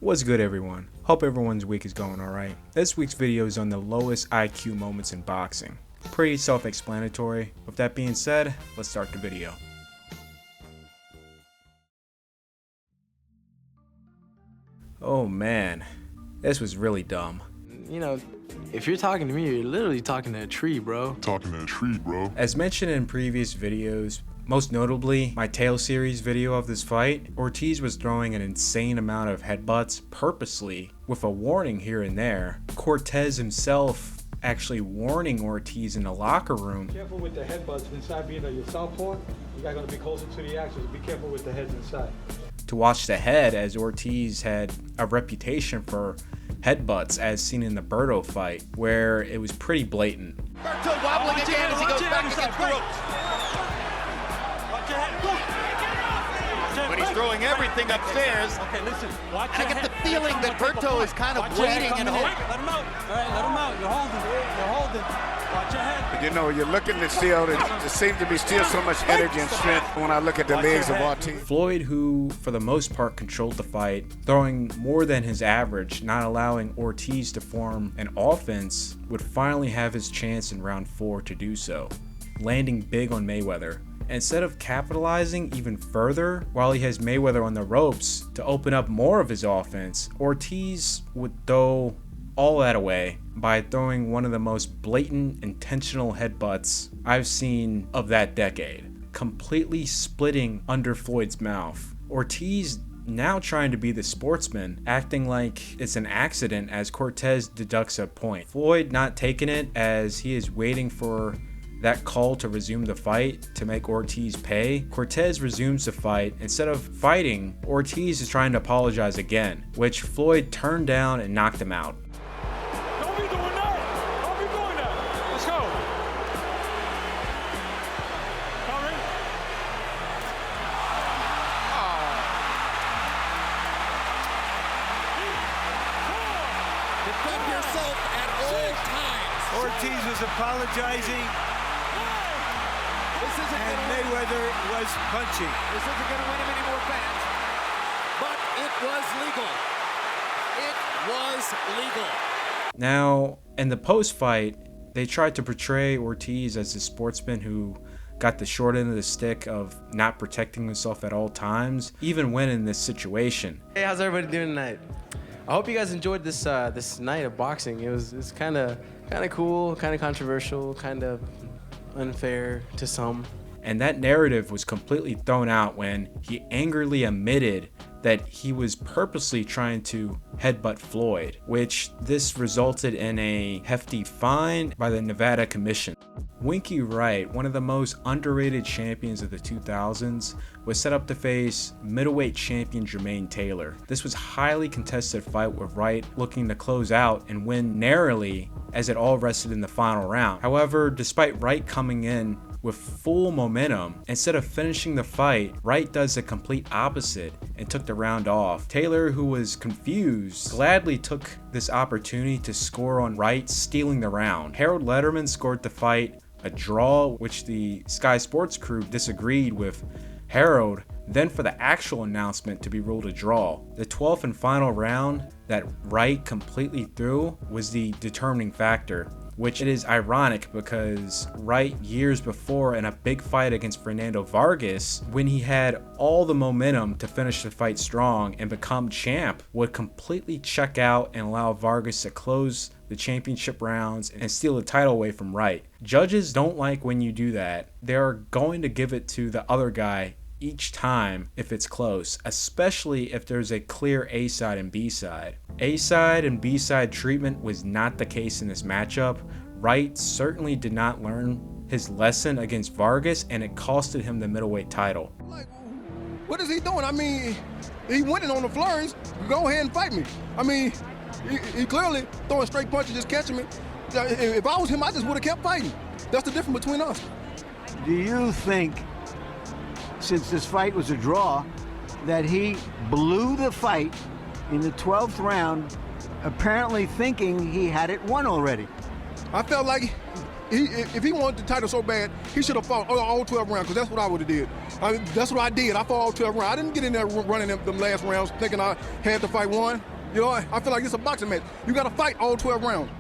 What's good, everyone? Hope everyone's week is going alright. This week's video is on the lowest IQ moments in boxing. Pretty self-explanatory. With that being said, let's start the video. Oh man, this was really dumb. You know, if you're talking to me, you're literally talking to a tree, bro. As mentioned in previous videos, most notably my Tail series video of this fight, Ortiz was throwing an insane amount of headbutts purposely with a warning here and there. Cortez himself actually warning Ortiz in the locker room. Careful with the headbutts inside being your southpaw. You guys gotta be closer to the axis. Be careful with the heads inside. To watch the head, as Ortiz had a reputation for headbutts as seen in the Berto fight, where it was pretty blatant. Berto wobbling again as he goes back against the ropes. But he's throwing everything upstairs. Okay, listen. And I get the feeling that Berto is kind of waiting and hoping. Let him out. All right, let him out. You're holding. Watch your head. You know, you're looking to still, there seems to be still so much energy and strength when I look at the legs of Ortiz. Floyd, who for the most part controlled the fight, throwing more than his average, not allowing Ortiz to form an offense, would finally have his chance in round 4 to do so, landing big on Mayweather. Instead of capitalizing even further while he has Mayweather on the ropes to open up more of his offense, Ortiz would throw all that away by throwing one of the most blatant intentional headbutts I've seen of that decade, completely splitting under Floyd's mouth. Ortiz now trying to be the sportsman, acting like it's an accident as Cortez deducts a point. Floyd not taking it as he is waiting for that call to resume the fight to make Ortiz pay. Cortez resumes the fight. Instead of fighting, Ortiz is trying to apologize again, which Floyd turned down and knocked him out. Don't be doing that. Don't be doing that. Let's go. Hurry. Defend yourself at all times. Ortiz was apologizing, This isn't and gonna Mayweather was punching. This isn't going to win him any more fans. But it was legal. It was legal. Now, in the post-fight, they tried to portray Ortiz as the sportsman who got the short end of the stick of not protecting himself at all times, even when in this situation. Hey, how's everybody doing tonight? I hope you guys enjoyed this this night of boxing. It's kind of cool, kind of controversial, kind of unfair to some. And that narrative was completely thrown out when he angrily admitted that he was purposely trying to headbutt Floyd, which this resulted in a hefty fine by the Nevada Commission. Winky Wright, one of the most underrated champions of the 2000s, was set up to face middleweight champion Jermaine Taylor. This was a highly contested fight with Wright looking to close out and win narrowly, as it all rested in the final round. However, despite Wright coming in with full momentum, instead of finishing the fight, Wright does the complete opposite and took the round off. Taylor, who was confused, gladly took this opportunity to score on Wright, stealing the round. Harold Letterman scored the fight a draw, which the Sky Sports crew disagreed with Harold, then for the actual announcement to be ruled a draw. The 12th and final round that Wright completely threw was the determining factor, which it is ironic because Wright years before in a big fight against Fernando Vargas, when he had all the momentum to finish the fight strong and become champ, would completely check out and allow Vargas to close the championship rounds and steal the title away from Wright. Judges don't like when you do that. They're going to give it to the other guy each time if it's close, especially if there's a clear A side and B side. A side and B side treatment was not the case in this matchup. Wright certainly did not learn his lesson against Vargas, and it costed him the middleweight title. Like, what is he doing? I mean, he winning on the flurries. Go ahead and fight me. I mean, he clearly throwing straight punches, just catching me. If I was him, I just would have kept fighting. That's the difference between us. Do you think, since this fight was a draw, that he blew the fight in the 12th round, apparently thinking he had it won already? I felt like if he wanted the title so bad, he should have fought all 12 rounds, because that's what I would have did. That's what I did. I fought all 12 rounds. I didn't get in there running them last rounds thinking I had the fight won. You know, I feel like it's a boxing match. You got to fight all 12 rounds.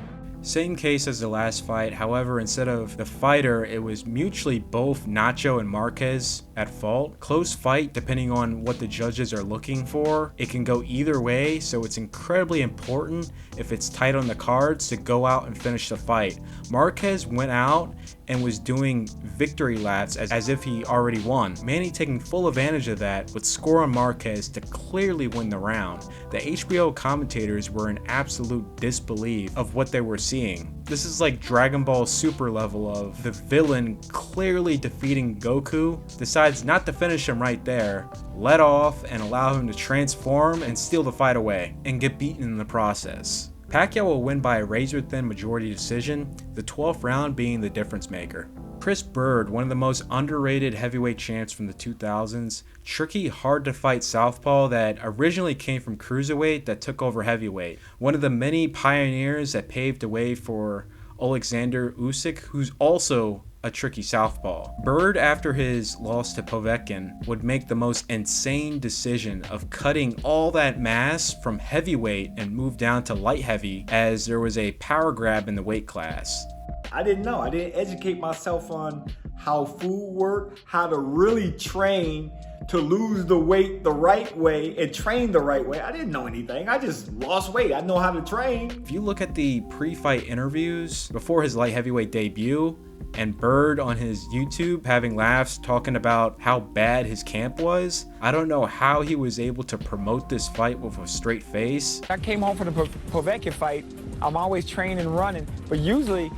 Same case as the last fight. However, instead of the fighter, it was mutually both Nacho and Marquez at fault. Close fight depending on what the judges are looking for. It can go either way, so it's incredibly important if it's tight on the cards to go out and finish the fight. Marquez went out and was doing victory laps as if he already won. Manny taking full advantage of that would score on Marquez to clearly win the round. The HBO commentators were in absolute disbelief of what they were seeing. This is like Dragon Ball Super level of the villain clearly defeating Goku, decides not to finish him right there, let off and allow him to transform and steal the fight away, and get beaten in the process. Pacquiao will win by a razor-thin majority decision, the 12th round being the difference maker. Chris Byrd, one of the most underrated heavyweight champs from the 2000s, tricky, hard-to-fight southpaw that originally came from cruiserweight that took over heavyweight. One of the many pioneers that paved the way for Alexander Usyk, who's also a tricky southpaw. Byrd, after his loss to Povetkin, would make the most insane decision of cutting all that mass from heavyweight and move down to light heavy as there was a power grab in the weight class. I didn't know. I didn't educate myself on how food worked, how to really train to lose the weight the right way and train the right way. I didn't know anything. I just lost weight. I know how to train. If you look at the pre-fight interviews before his light heavyweight debut, and Byrd on his YouTube having laughs talking about how bad his camp was, I don't know how he was able to promote this fight with a straight face. I came home from the Povetkin fight. I'm always training and running, but usually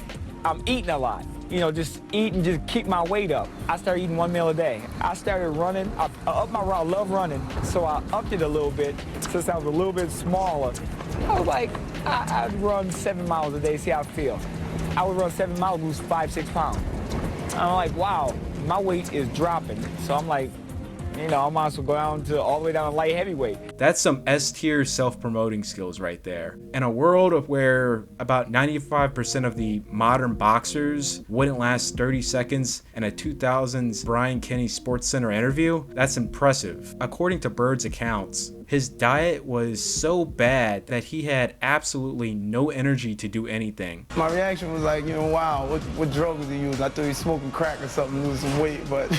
I'm eating a lot. You know, just eat and just keep my weight up. I started eating 1 meal a day. I started running. I upped my run. I love running, so I upped it a little bit since I was a little bit smaller. I was like, I'd run 7 miles a day, see how I feel. I would run 7 miles, lose 5-6 pounds. I'm like, wow, my weight is dropping. So I'm like, you know, I might as well go down to all the way down to light heavyweight. That's some S-tier self-promoting skills right there. In a world of where about 95% of the modern boxers wouldn't last 30 seconds in a 2000s Brian Kenny Sports Center interview, that's impressive. According to Byrd's accounts, his diet was so bad that he had absolutely no energy to do anything. My reaction was like, you know, wow, what drug was he using? I thought he was smoking crack or something, lose some weight, but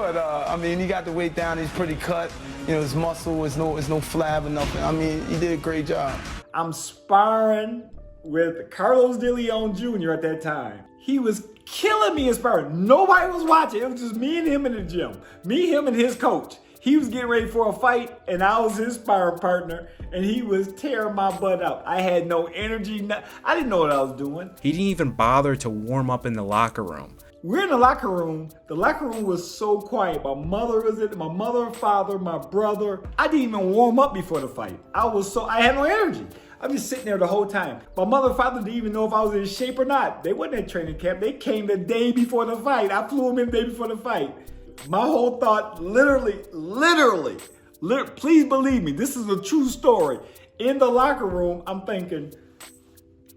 I mean, he got the weight down, he's pretty cut, you know, his muscle is no flab or nothing. I mean, he did a great job. I'm sparring with Carlos De Leon Jr. at that time. He was killing me in sparring. Nobody was watching. It was just me and him in the gym. Me, him, and his coach. He was getting ready for a fight, and I was his sparring partner, and he was tearing my butt out. I had no energy. I didn't know what I was doing. He didn't even bother to warm up in the locker room. We're in the locker room. The locker room was so quiet. My mother was in it, my mother, father, my brother. I didn't even warm up before the fight. I had no energy. I'm just sitting there the whole time. My mother and father didn't even know if I was in shape or not. They wasn't at training camp. They came the day before the fight. I flew them in the day before the fight. My whole thought, literally, please believe me, this is a true story. In the locker room, I'm thinking,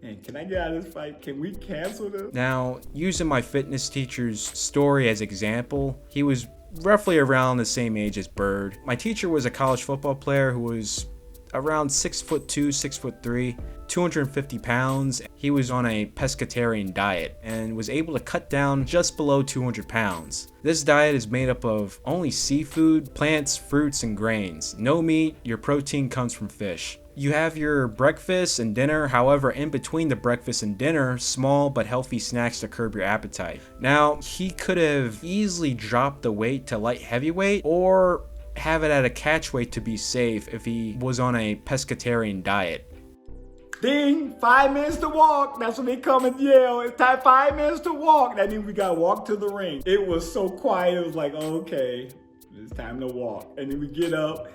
man, can I get out of this fight? Can we cancel this? Now, using my fitness teacher's story as example, he was roughly around the same age as Byrd. My teacher was a college football player who was around 6'2", 6'3", 250 pounds. He was on a pescatarian diet and was able to cut down just below 200 pounds. This diet is made up of only seafood, plants, fruits, and grains. No meat, your protein comes from fish. You have your breakfast and dinner, however, in between the breakfast and dinner, small but healthy snacks to curb your appetite. Now, he could have easily dropped the weight to light heavyweight or have it at a catch weight to be safe if he was on a pescatarian diet. Ding, 5 minutes to walk. That's when they come and yell. It's time, 5 minutes to walk. That means we gotta walk to the ring. It was so quiet. It was like, okay, it's time to walk. And then we get up.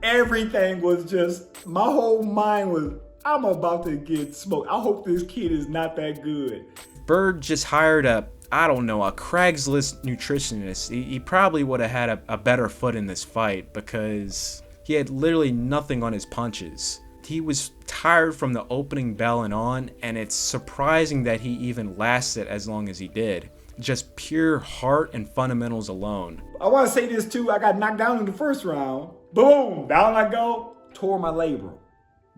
Everything was just, my whole mind was, I'm about to get smoked. I hope this kid is not that good. Byrd just hired a Craigslist nutritionist. He probably would have had a better foot in this fight because he had literally nothing on his punches. He was tired from the opening bell and on, and it's surprising that he even lasted as long as he did. Just pure heart and fundamentals alone. I want to say this too. I got knocked down in the first round. Boom, down I go, tore my labrum.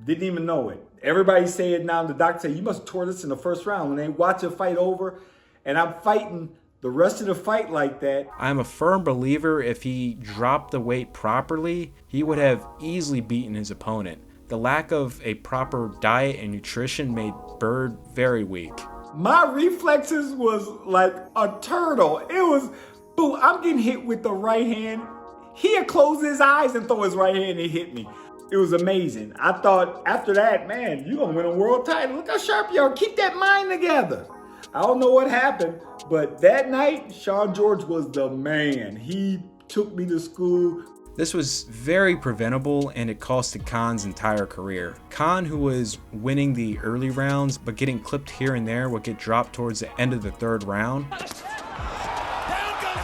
Didn't even know it. Everybody say it now. The doctor said, you must have tore this in the first round. When they watch a fight over and I'm fighting the rest of the fight like that. I'm a firm believer if he dropped the weight properly, he would have easily beaten his opponent. The lack of a proper diet and nutrition made Bird very weak. My reflexes was like a turtle. It was, boo, I'm getting hit with the right hand. He'd close his eyes and throw his right hand and hit me. It was amazing. I thought after that, man, you're going to win a world title. Look how sharp you are. Keep that mind together. I don't know what happened, but that night, Sean George was the man. He took me to school. This was very preventable, and it costed Khan's entire career. Khan, who was winning the early rounds, but getting clipped here and there, would get dropped towards the end of the third round. Down goes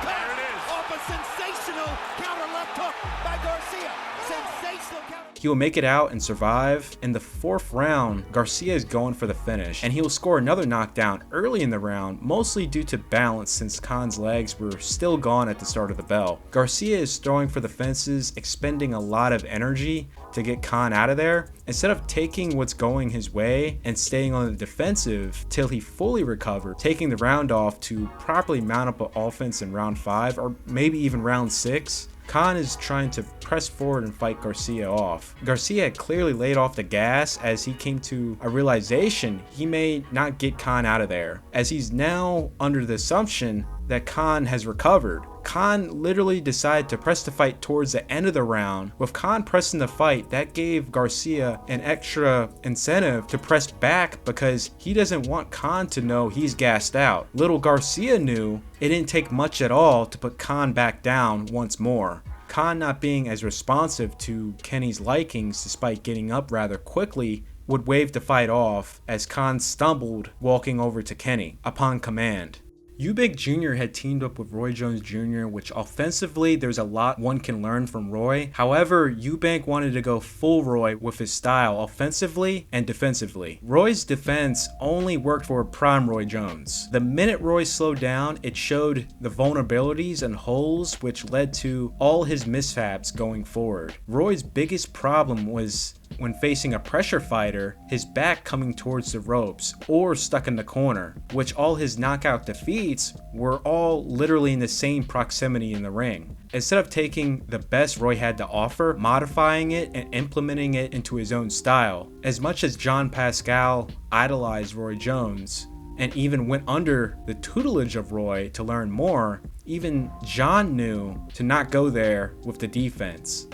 Pac off a sensational counter left hook by Garcia. Sensational counter. He will make it out and survive. In the fourth round, Garcia is going for the finish, and he will score another knockdown early in the round, mostly due to balance since Khan's legs were still gone at the start of the bell. Garcia is throwing for the fences, expending a lot of energy to get Khan out of there. Instead of taking what's going his way and staying on the defensive till he fully recovered, taking the round off to properly mount up an offense in round 5 or maybe even round 6, Khan is trying to press forward and fight Garcia off. Garcia had clearly laid off the gas as he came to a realization he may not get Khan out of there, as he's now under the assumption that Khan has recovered. Khan literally decided to press the fight towards the end of the round. With Khan pressing the fight, that gave Garcia an extra incentive to press back because he doesn't want Khan to know he's gassed out. Little Garcia knew it didn't take much at all to put Khan back down once more. Khan, not being as responsive to Kenny's likings despite getting up rather quickly, would wave the fight off as Khan stumbled walking over to Kenny upon command. Eubank Jr. had teamed up with Roy Jones Jr., which offensively there's a lot one can learn from Roy. However, Eubank wanted to go full Roy with his style offensively and defensively. Roy's defense only worked for prime Roy Jones. The minute Roy slowed down, it showed the vulnerabilities and holes which led to all his mishaps going forward. Roy's biggest problem was when facing a pressure fighter, his back coming towards the ropes or stuck in the corner, which all his knockout defeats were all literally in the same proximity in the ring. Instead of taking the best Roy had to offer, modifying it and implementing it into his own style. As much as John Pascal idolized Roy Jones and even went under the tutelage of Roy to learn more, even John knew to not go there with the defense.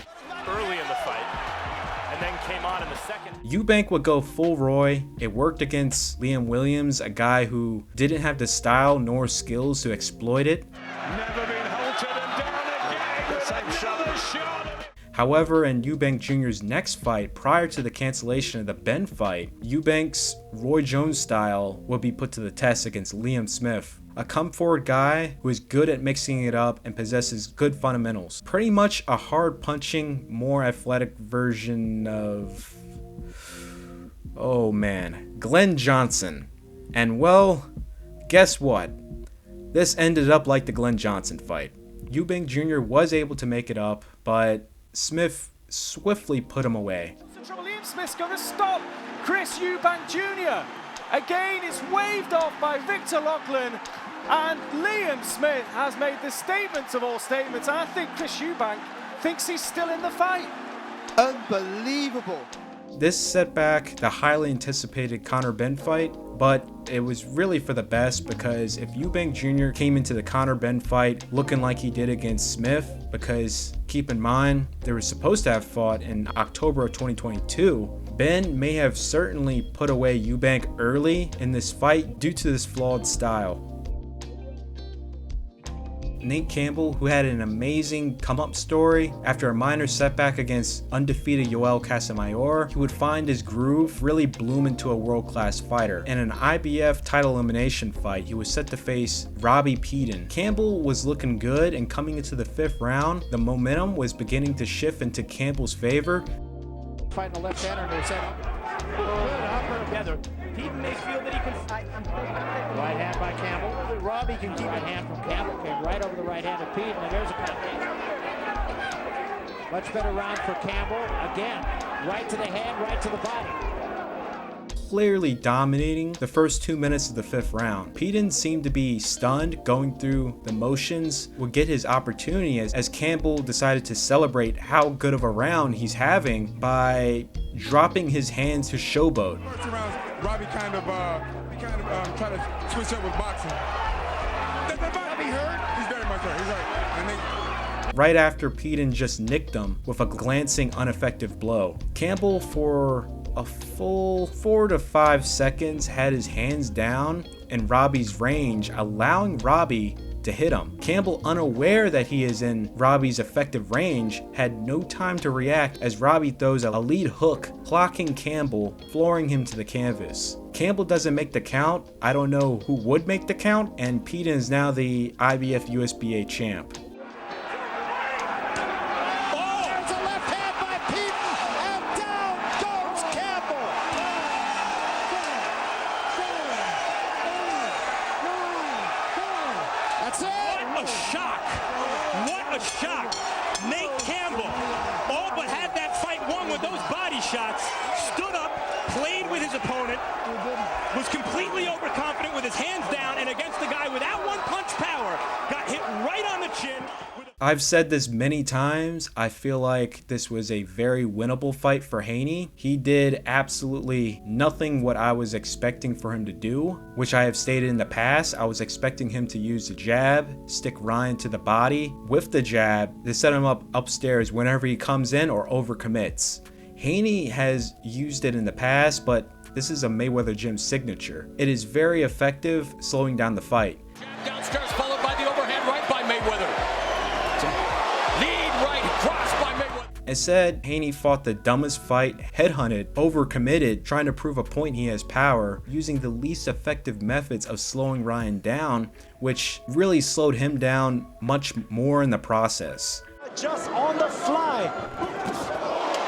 Early in the fight, and then came on in the second. Eubank would go full Roy. It worked against Liam Williams, a guy who didn't have the style nor skills to exploit it. Never been halted and down again with another shot. However, in Eubank Jr.'s next fight, prior to the cancellation of the Ben fight, Eubank's Roy Jones style would be put to the test against Liam Smith, a come-forward guy who is good at mixing it up and possesses good fundamentals. Pretty much a hard-punching, more athletic version of... oh man, Glenn Johnson. And well, guess what? This ended up like the Glenn Johnson fight. Eubank Jr. was able to make it up, but Smith swiftly put him away. Liam Smith's going to stop Chris Eubank Jr. Again, it's waved off by Victor Loughlin, and Liam Smith has made the statements of all statements. I think Chris Eubank thinks he's still in the fight. Unbelievable. This set back the highly anticipated Conor Ben fight, but it was really for the best because if Eubank Jr. came into the Conor Ben fight looking like he did against Smith, because keep in mind, they were supposed to have fought in October of 2022, Ben may have certainly put away Eubank early in this fight due to this flawed style. Nate Campbell, who had an amazing come-up story after a minor setback against undefeated Yoel Casamayor, he would find his groove, really bloom into a world-class fighter. In an IBF title elimination fight, he was set to face Robbie Pedan. Campbell was looking good, and coming into the 5th round, the momentum was beginning to shift into Campbell's favor. Fighting the left-hander, and they're set up. Good upper together. Pedan may feel that he can fight. Right hand by Campbell. Robbie can keep a hand from Campbell. Came right over the right hand of Pedan, and there's a cut. Much better round for Campbell. Again, Right to the head, right to the body. Clearly dominating the first 2 minutes of the 5th round. Pedan seemed to be stunned, going through the motions, would get his opportunity as Campbell decided to celebrate how good of a round he's having by dropping his hands to showboat. First round, Robbie kind of tried to switch up with boxing. Robbie hurt? He's very much hurt. He's hurt. Right after Pedan just nicked him with a glancing, ineffective blow. Campbell, for a full 4 to 5 seconds, had his hands down in Robbie's range, allowing Robbie to hit him. Campbell, unaware that he is in Robbie's effective range, had no time to react as Robbie throws a lead hook, clocking Campbell, flooring him to the canvas. Campbell doesn't make the count. I don't know who would make the count, and Pedan is now the IBF USBA champ. Was completely overconfident with his hands down and against the guy without one punch power. Got hit right on the chin. I've said this many times. I feel like this was a very winnable fight for Haney. He did absolutely nothing what I was expecting for him to do, which I have stated in the past. I was expecting him to use the jab, stick Ryan to the body with the jab to set him up upstairs whenever he comes in or overcommits. Haney has used it in the past, but this is a Mayweather gym signature. It is very effective, slowing down the fight. Downstairs, followed by the overhand right by Mayweather. Lead right cross by Mayweather. Instead, Haney fought the dumbest fight, headhunted, overcommitted, trying to prove a point he has power, using the least effective methods of slowing Ryan down, which really slowed him down much more in the process. Just on the fly.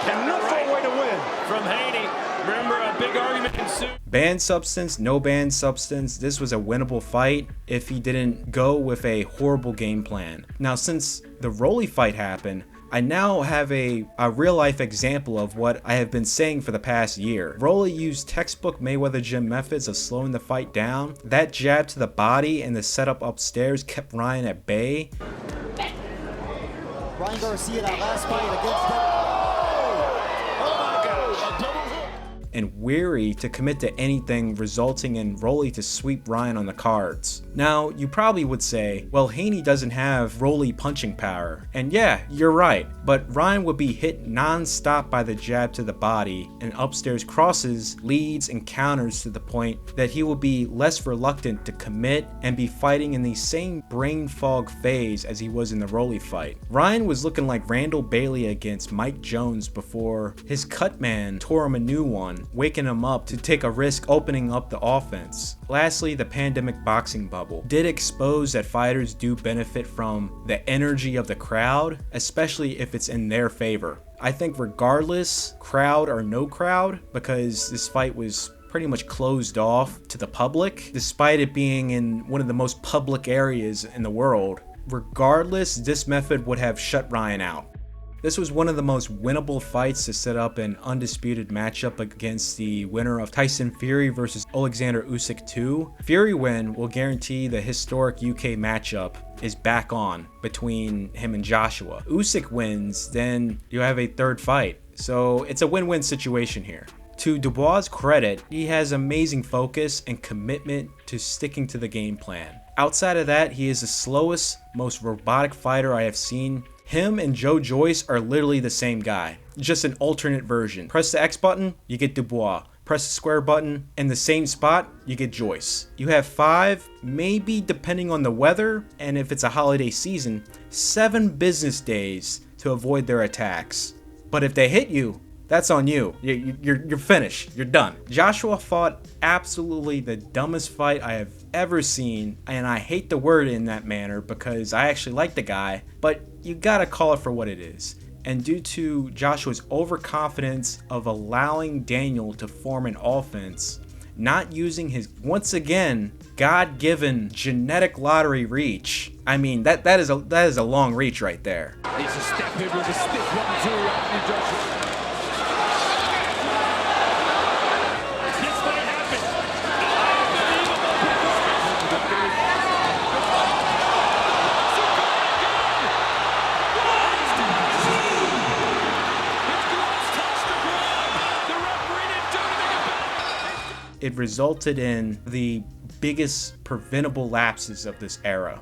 Beautiful way to win from Haney. Remember, a big argument ensued. Banned substance, no banned substance, this was a winnable fight if he didn't go with a horrible game plan. Now, since the Rolly fight happened, I now have a real life example of what I have been saying for the past year. Rolly used textbook Mayweather gym methods of slowing the fight down. That jab to the body and the setup upstairs kept Ryan at bay. Ryan Garcia, that last fight against him. And weary to commit to anything, resulting in Rolly to sweep Ryan on the cards. Now, you probably would say, well, Haney doesn't have Rolly punching power. And yeah, you're right, but Ryan would be hit non-stop by the jab to the body and upstairs crosses, leads, and counters to the point that he would be less reluctant to commit and be fighting in the same brain fog phase as he was in the Rolly fight. Ryan was looking like Randall Bailey against Mike Jones before his cut man tore him a new one, waking him up to take a risk opening up the offense. Lastly, the pandemic boxing bubble did expose that fighters do benefit from the energy of the crowd, especially if it's in their favor. I think regardless, crowd or no crowd, because this fight was pretty much closed off to the public, despite it being in one of the most public areas in the world. Regardless, this method would have shut Ryan out. This was one of the most winnable fights to set up an undisputed matchup against the winner of Tyson Fury versus Alexander Usyk 2. Fury win will guarantee the historic UK matchup is back on between him and Joshua. Usyk wins, then you have a third fight. So it's a win-win situation here. To Dubois' credit, he has amazing focus and commitment to sticking to the game plan. Outside of that, he is the slowest, most robotic fighter I have seen. Him and Joe Joyce are literally the same guy, just an alternate version. Press the X button, you get Dubois. Press the square button, in the same spot, you get Joyce. You have 5, maybe depending on the weather, and if it's a holiday season, 7 business days to avoid their attacks. But if they hit you, that's on you. You're finished. You're done. Joshua fought absolutely the dumbest fight I have ever seen, and I hate the word in that manner because I actually like the guy, but you gotta call it for what it is. And due to Joshua's overconfidence of allowing Daniel to form an offense, not using his, once again, God-given genetic lottery reach. I mean, that is a long reach right there. Needs to step in with a stiff 1-2 after Joshua. it resulted in the biggest preventable lapses of this era.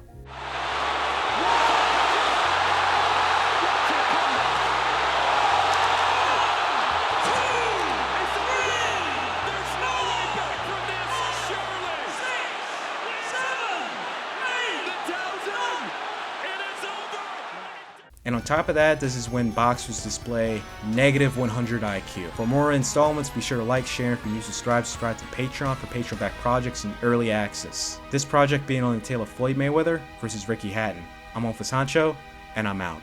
And on top of that, this is when boxers display negative 100 IQ. For more installments, be sure to like, share, and if you subscribe to Patreon for Patreon-backed projects and early access. This project being on the tale of Floyd Mayweather versus Ricky Hatton. I'm Alpha Sancho, and I'm out.